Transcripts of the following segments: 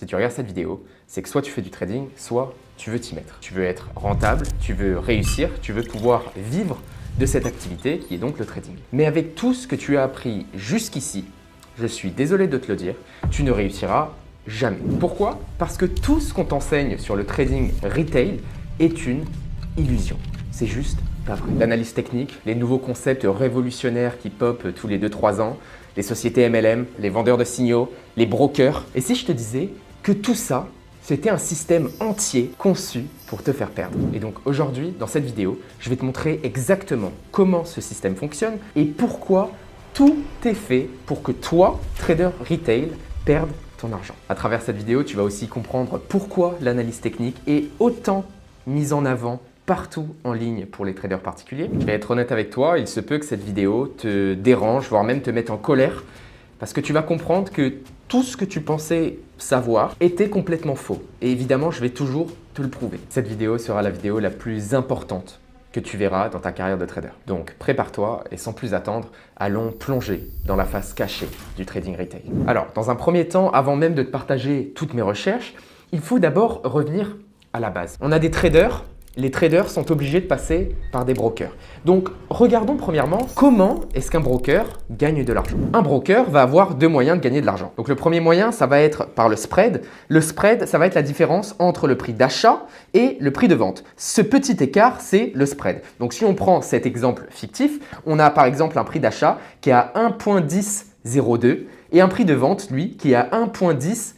si tu regardes cette vidéo, c'est que soit tu fais du trading, soit tu veux t'y mettre. Tu veux être rentable, tu veux réussir, tu veux pouvoir vivre de cette activité qui est donc le trading. Mais avec tout ce que tu as appris jusqu'ici, je suis désolé de te le dire, tu ne réussiras jamais. Pourquoi? Parce que tout ce qu'on t'enseigne sur le trading retail est une illusion. C'est juste pas vrai. L'analyse technique, les nouveaux concepts révolutionnaires qui popent tous les 2-3 ans, les sociétés MLM, les vendeurs de signaux, les brokers. Et si je te disais que tout ça, c'était un système entier conçu pour te faire perdre. Et donc aujourd'hui, dans cette vidéo, je vais te montrer exactement comment ce système fonctionne et pourquoi tout est fait pour que toi, trader retail, perdes ton argent. À travers cette vidéo, tu vas aussi comprendre pourquoi l'analyse technique est autant mise en avant partout en ligne pour les traders particuliers. Je vais être honnête avec toi, il se peut que cette vidéo te dérange, voire même te mette en colère, parce que tu vas comprendre que tout ce que tu pensais savoir était complètement faux. Et évidemment, je vais toujours te le prouver. Cette vidéo sera la vidéo la plus importante que tu verras dans ta carrière de trader. Donc prépare-toi et sans plus attendre, allons plonger dans la face cachée du trading retail. Alors, dans un premier temps, avant même de te partager toutes mes recherches, il faut d'abord revenir à la base. On a des traders. Les traders sont obligés de passer par des brokers. Donc, regardons premièrement comment est-ce qu'un broker gagne de l'argent. Un broker va avoir deux moyens de gagner de l'argent. Donc, le premier moyen, ça va être par le spread. Le spread, ça va être la différence entre le prix d'achat et le prix de vente. Ce petit écart, c'est le spread. Donc, si on prend cet exemple fictif, on a par exemple un prix d'achat qui est à 1.1002 et un prix de vente, lui, qui est à 1.1000.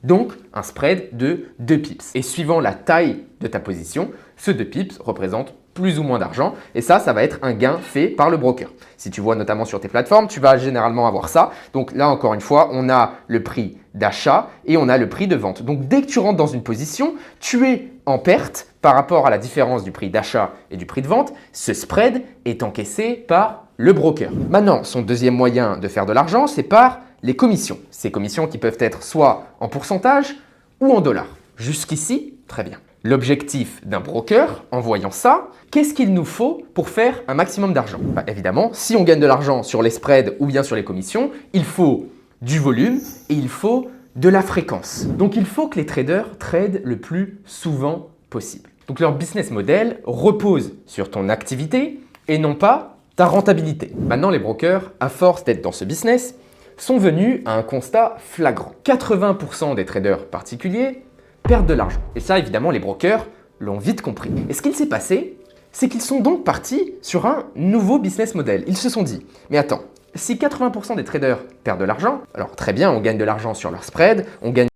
Donc, un spread de 2 pips. Et suivant la taille de ta position, ce 2 pips représente plus ou moins d'argent. Et ça va être un gain fait par le broker. Si tu vois notamment sur tes plateformes, tu vas généralement avoir ça. Donc là, encore une fois, on a le prix d'achat et on a le prix de vente. Donc, dès que tu rentres dans une position, tu es en perte par rapport à la différence du prix d'achat et du prix de vente. Ce spread est encaissé par le broker. Maintenant, son deuxième moyen de faire de l'argent, c'est par les commissions. Ces commissions qui peuvent être soit en pourcentage ou en dollars. Jusqu'ici, très bien. L'objectif d'un broker, en voyant ça, qu'est-ce qu'il nous faut pour faire un maximum d'argent? Évidemment, si on gagne de l'argent sur les spreads ou bien sur les commissions, il faut du volume et il faut de la fréquence. Donc, il faut que les traders tradent le plus souvent possible. Donc, leur business model repose sur ton activité et non pas ta rentabilité. Maintenant, les brokers, à force d'être dans ce business, sont venus à un constat flagrant. 80% des traders particuliers perdent de l'argent. Et ça, évidemment, les brokers l'ont vite compris. Et ce qu'il s'est passé, c'est qu'ils sont donc partis sur un nouveau business model. Ils se sont dit, mais attends, si 80% des traders perdent de l'argent, alors très bien, on gagne de l'argent sur leur spread, on gagne